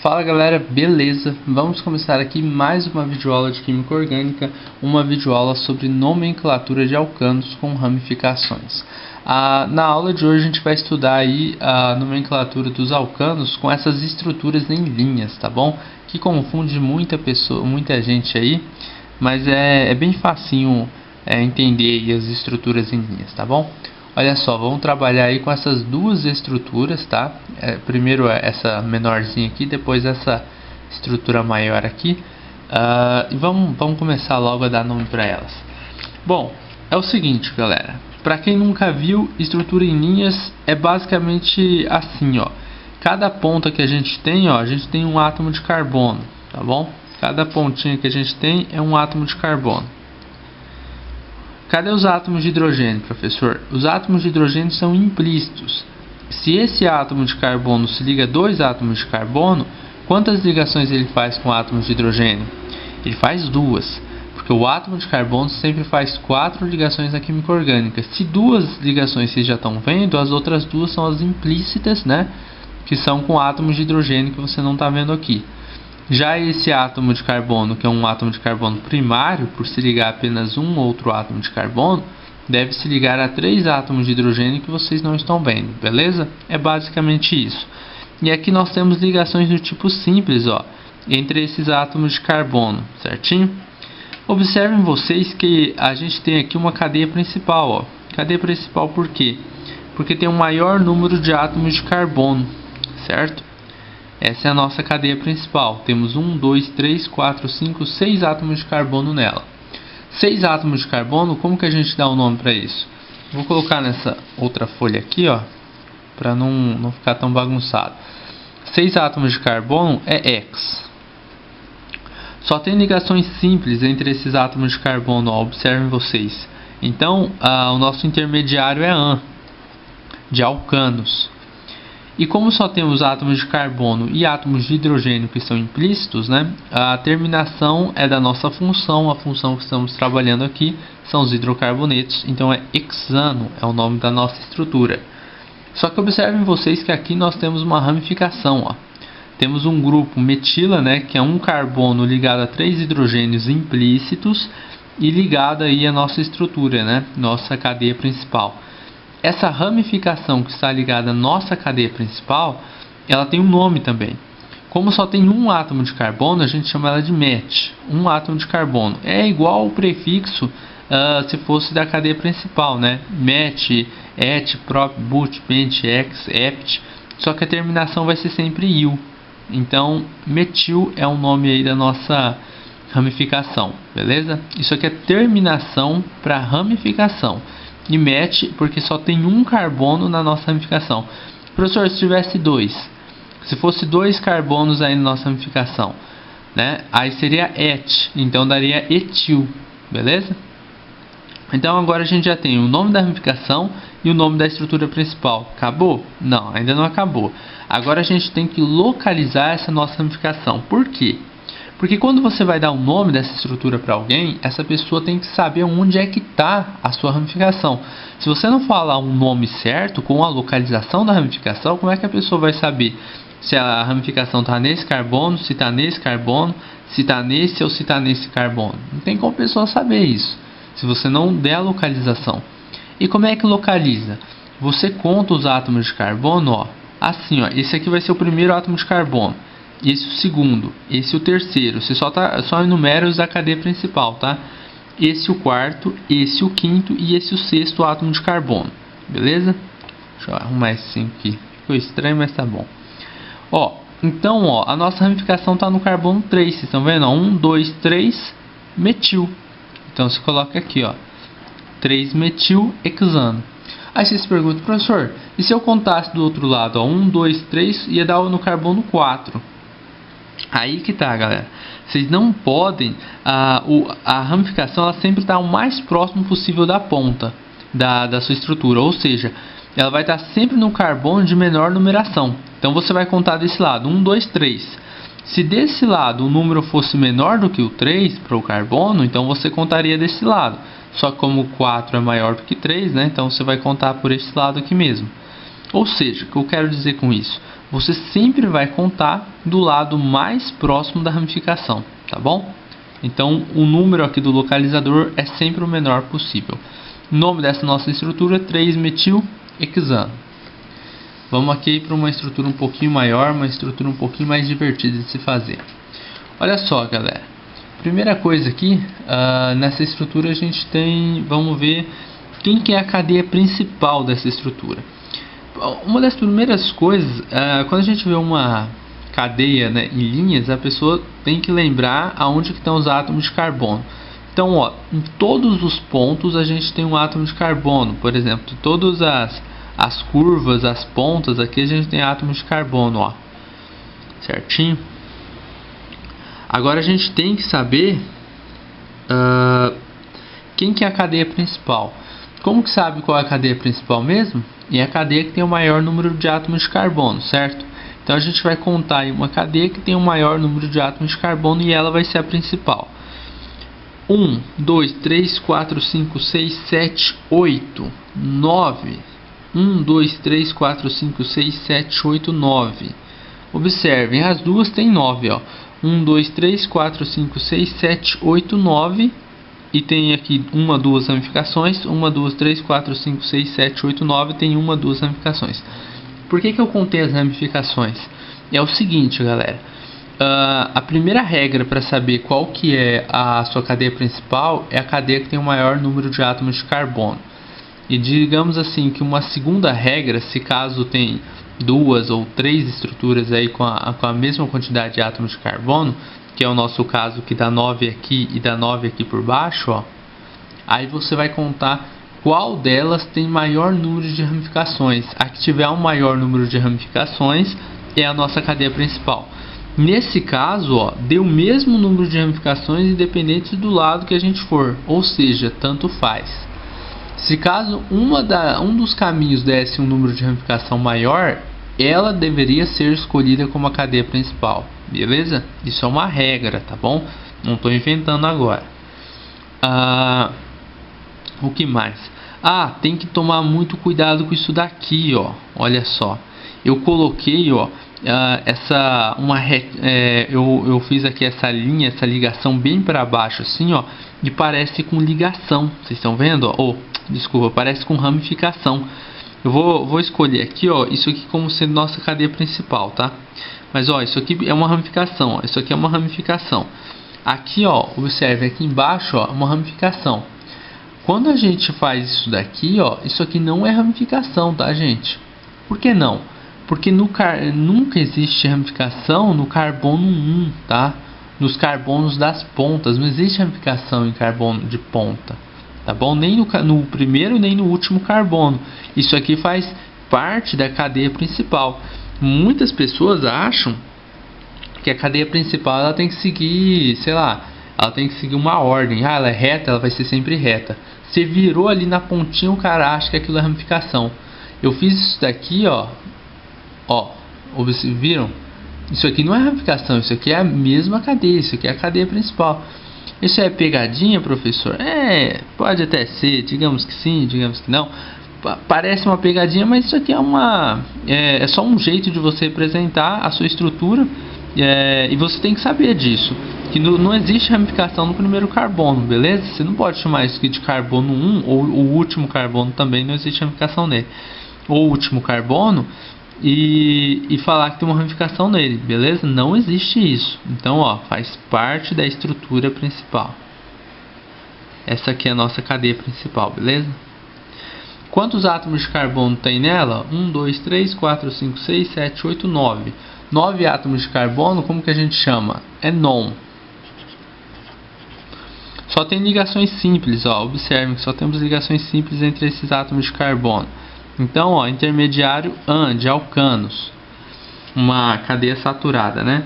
Fala galera, beleza? Vamos começar aqui mais uma videoaula de Química Orgânica, uma videoaula sobre nomenclatura de alcanos com ramificações. Na aula de hoje a gente vai estudar aí a nomenclatura dos alcanos com essas estruturas em linhas, tá bom? Que confunde muita gente aí, mas é bem facinho entender aí as estruturas em linhas, tá bom? Olha só, vamos trabalhar aí com essas duas estruturas, tá? Primeiro essa menorzinha aqui, depois essa estrutura maior aqui. E vamos começar logo a dar nome para elas. Bom, é o seguinte, galera. Para quem nunca viu, estrutura em linhas é basicamente assim, ó. Cada ponta que a gente tem, ó, a gente tem um átomo de carbono, tá bom? Cada pontinha que a gente tem é um átomo de carbono. Cadê os átomos de hidrogênio, professor? Os átomos de hidrogênio são implícitos. Se esse átomo de carbono se liga a dois átomos de carbono, quantas ligações ele faz com átomos de hidrogênio? Ele faz duas, porque o átomo de carbono sempre faz 4 ligações na química orgânica. Se duas ligações vocês já estão vendo, as outras duas são as implícitas, né? Que são com átomos de hidrogênio que você não está vendo aqui. Já esse átomo de carbono, que é um átomo de carbono primário, por se ligar a apenas um outro átomo de carbono, deve se ligar a 3 átomos de hidrogênio que vocês não estão vendo, beleza? É basicamente isso. E aqui nós temos ligações do tipo simples, ó, entre esses átomos de carbono, certinho? Observem vocês que a gente tem aqui uma cadeia principal, ó. Cadeia principal por quê? Porque tem um maior número de átomos de carbono, certo? Essa é a nossa cadeia principal. Temos 1, 2, 3, 4, 5, 6 átomos de carbono nela. 6 átomos de carbono, como que a gente dá o nome para isso? Vou colocar nessa outra folha aqui, ó, para não ficar tão bagunçado. 6 átomos de carbono é X. Só tem ligações simples entre esses átomos de carbono, ó, observem vocês. Então, o nosso intermediário é AN, de alcanos. E como só temos átomos de carbono e átomos de hidrogênio que são implícitos, né, a terminação é da nossa função, a função que estamos trabalhando aqui são os hidrocarbonetos, então é hexano, é o nome da nossa estrutura. Só que observem vocês que aqui nós temos uma ramificação, ó. Temos um grupo metila, né, que é um carbono ligado a 3 hidrogênios implícitos e ligado aí à nossa estrutura, né, nossa cadeia principal. Essa ramificação que está ligada à nossa cadeia principal, ela tem um nome também. Como só tem um átomo de carbono, a gente chama ela de met, um átomo de carbono. É igual ao prefixo se fosse da cadeia principal, né? Met, et, prop, but, pent, ex, ept. Só que a terminação vai ser sempre il. Então, metil é o nome aí da nossa ramificação, beleza? Isso aqui é terminação para ramificação. E met porque só tem um carbono na nossa ramificação. Professor, se tivesse 2, se fosse 2 carbonos aí na nossa ramificação, né? Aí seria et, então daria etil, beleza? Então agora a gente já tem o nome da ramificação e o nome da estrutura principal. Acabou? Não, ainda não acabou. Agora a gente tem que localizar essa nossa ramificação. Por quê? Porque quando você vai dar o nome dessa estrutura para alguém, essa pessoa tem que saber onde é que está a sua ramificação. Se você não falar um nome certo, com a localização da ramificação, como é que a pessoa vai saber se a ramificação está nesse carbono, se está nesse carbono, se está nesse ou se está nesse carbono? Não tem como a pessoa saber isso, se você não der a localização. E como é que localiza? Você conta os átomos de carbono, ó, assim, ó, esse aqui vai ser o primeiro átomo de carbono. Esse o segundo, esse o terceiro. Você só enumera os da cadeia principal, tá? Esse o quarto, esse o quinto e esse o sexto átomo de carbono. Beleza? Deixa eu arrumar esse 5 aqui. Ficou estranho, mas tá bom. Ó, então, ó, a nossa ramificação tá no carbono 3. Vocês estão vendo? 1, 2, 3, metil. Então você coloca aqui, ó, 3 metil hexano. Aí você se pergunta, professor, e se eu contasse do outro lado, ó, 1, 2, 3, ia dar no carbono 4. Aí que tá, galera. Vocês não podem... A ramificação ela sempre está o mais próximo possível da ponta da sua estrutura. Ou seja, ela vai estar sempre no carbono de menor numeração. Então você vai contar desse lado, 1, 2, 3. Se desse lado o número fosse menor do que o 3 para o carbono, então você contaria desse lado. Só que como o 4 é maior do que 3, né? Então você vai contar por esse lado aqui mesmo. Ou seja, o que eu quero dizer com isso? você sempre vai contar do lado mais próximo da ramificação, tá bom? Então, o número aqui do localizador é sempre o menor possível. O nome dessa nossa estrutura é 3-metilhexano. Vamos aqui para uma estrutura um pouquinho maior, uma estrutura um pouquinho mais divertida de se fazer. Olha só, galera. Primeira coisa aqui, nessa estrutura a gente tem, vamos ver quem que é a cadeia principal dessa estrutura. Uma das primeiras coisas, quando a gente vê uma cadeia, né, em linhas, a pessoa tem que lembrar aonde que estão os átomos de carbono. Então, ó, em todos os pontos a gente tem um átomo de carbono. Por exemplo, todas as curvas, as pontas aqui a gente tem átomos de carbono, ó, certinho. Agora a gente tem que saber quem que é a cadeia principal. Como que sabe qual é a cadeia principal mesmo? É a cadeia que tem o maior número de átomos de carbono, certo? Então a gente vai contar aí uma cadeia que tem o maior número de átomos de carbono e ela vai ser a principal. 1, 2, 3, 4, 5, 6, 7, 8, 9. 1, 2, 3, 4, 5, 6, 7, 8, 9. Observem, as duas têm 9, ó. 1, 2, 3, 4, 5, 6, 7, 8, 9. E tem aqui 1, 2 ramificações. 1, 2, 3, 4, 5, 6, 7, 8, 9. Tem 1, 2 ramificações. Por que eu contei as ramificações? É o seguinte, galera. A primeira regra para saber qual que é a sua cadeia principal é a cadeia que tem o maior número de átomos de carbono. E digamos assim que uma segunda regra, se caso tem 2 ou 3 estruturas aí com a mesma quantidade de átomos de carbono, que é o nosso caso que dá 9 aqui e dá 9 aqui por baixo, ó, aí você vai contar qual delas tem maior número de ramificações. A que tiver um maior número de ramificações é a nossa cadeia principal. Nesse caso, ó, deu o mesmo número de ramificações independente do lado que a gente for, ou seja, tanto faz. Se caso um dos caminhos desse um número de ramificação maior, ela deveria ser escolhida como a cadeia principal, beleza? Isso é uma regra, tá bom? Não estou inventando agora. O que mais? Tem que tomar muito cuidado com isso daqui, ó. Olha só, eu coloquei, ó, eu fiz aqui essa linha, essa ligação bem para baixo, assim, ó, e parece com ligação. Vocês estão vendo? Ó? Desculpa, parece com ramificação. Eu vou escolher aqui, ó, isso aqui como sendo nossa cadeia principal, tá? Mas, ó, isso aqui é uma ramificação, ó, isso aqui é uma ramificação. Aqui, ó, observe, aqui embaixo, ó, uma ramificação. Quando a gente faz isso daqui, ó, isso aqui não é ramificação, tá, gente? Por que não? Porque nunca existe ramificação no carbono 1, tá? Nos carbonos das pontas, não existe ramificação em carbono de ponta. Tá bom? Nem no primeiro nem no último carbono. Isso aqui faz parte da cadeia principal. Muitas pessoas acham que a cadeia principal ela tem que seguir, sei lá, ela tem que seguir uma ordem. Ela é reta, ela vai ser sempre reta. Você virou ali na pontinha, o cara acha que aquilo é ramificação. Eu fiz isso daqui, ó. Vocês viram? Isso aqui não é ramificação, isso aqui é a mesma cadeia, isso aqui é a cadeia principal. Isso é pegadinha, professor? Pode até ser, digamos que sim, digamos que não. Parece uma pegadinha, mas isso aqui é só um jeito de você representar a sua estrutura, e você tem que saber disso, que não existe ramificação no primeiro carbono, beleza? Você não pode chamar isso aqui de carbono 1, ou o último carbono também não existe ramificação nele, ou o último carbono, e falar que tem uma ramificação nele, beleza? Não existe isso. Então, ó, faz parte da estrutura principal. Essa aqui é a nossa cadeia principal, beleza? Quantos átomos de carbono tem nela? 1, 2, 3, 4, 5, 6, 7, 8, 9. 9 átomos de carbono, como que a gente chama? É non. Só tem ligações simples, ó. Observem que só temos ligações simples entre esses átomos de carbono. Então, ó, intermediário AN, de alcanos. Uma cadeia saturada, né?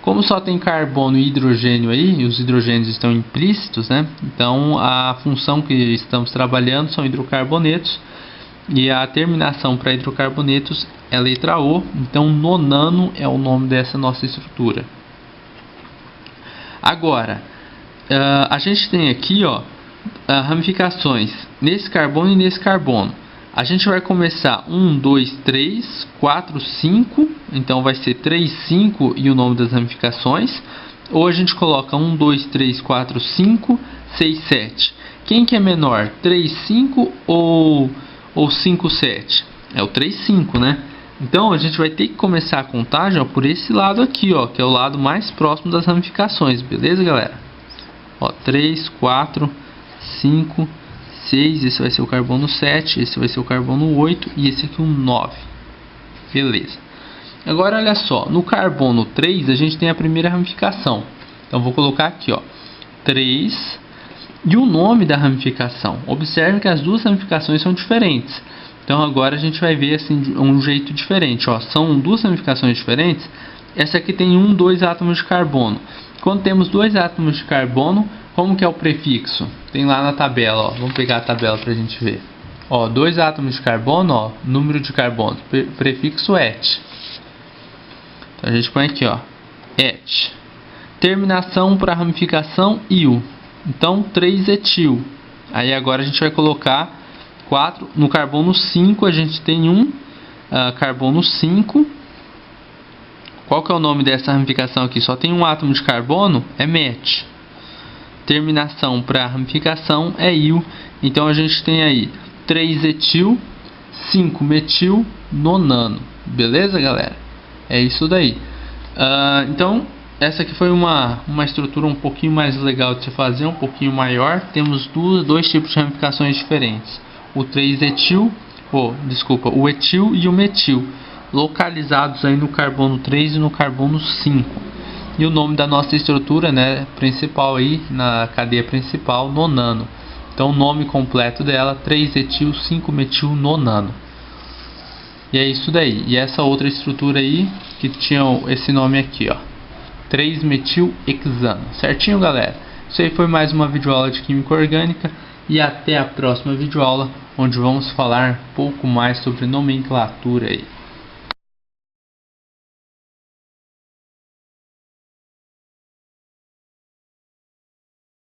Como só tem carbono e hidrogênio aí, e os hidrogênios estão implícitos, né? Então, a função que estamos trabalhando são hidrocarbonetos. E a terminação para hidrocarbonetos é a letra O. Então, nonano é o nome dessa nossa estrutura. Agora, a gente tem aqui, ó, ramificações nesse carbono e nesse carbono. A gente vai começar 1, 2, 3, 4, 5. Então vai ser 3, 5 e o nome das ramificações. Ou a gente coloca 1, 2, 3, 4, 5, 6, 7. Quem que é menor? 3, 5 ou 5, 7? É o 3, 5, né? Então a gente vai ter que começar a contagem, ó, por esse lado aqui, ó, que é o lado mais próximo das ramificações, beleza, galera? Ó, 3, 4, 5, 6, esse vai ser o carbono 7, esse vai ser o carbono 8 e esse aqui o 9. Beleza. Agora olha só, no carbono 3 a gente tem a primeira ramificação. Então vou colocar aqui, ó, 3 e o nome da ramificação. Observe que as duas ramificações são diferentes. Então agora a gente vai ver assim um jeito diferente, ó. São duas ramificações diferentes. Essa aqui tem 1, 2 átomos de carbono. Quando temos 2 átomos de carbono, como que é o prefixo? Tem lá na tabela, ó. Vamos pegar a tabela pra gente ver. Ó, 2 átomos de carbono, ó, número de carbono, prefixo et. Então a gente põe aqui, ó, et. Terminação para ramificação il. Então 3 etil. Aí agora a gente vai colocar 4. No carbono 5 a gente tem carbono 5. Qual que é o nome dessa ramificação aqui? Só tem um átomo de carbono, é met. Terminação para ramificação é il. Então a gente tem aí 3 etil, 5 metil, nonano. Beleza, galera? É isso daí. Então essa aqui foi uma estrutura um pouquinho mais legal de se fazer, um pouquinho maior. Temos dois tipos de ramificações diferentes. O 3-etil, o etil e o metil, localizados aí no carbono 3 e no carbono 5. E o nome da nossa estrutura, né, principal aí, na cadeia principal, nonano. Então o nome completo dela, 3-etil, 5-metil, nonano. E é isso daí. E essa outra estrutura aí, que tinha esse nome aqui, ó, 3-metil-hexano. Certinho, galera? Isso aí foi mais uma videoaula de Química Orgânica. E até a próxima videoaula, onde vamos falar um pouco mais sobre nomenclatura aí.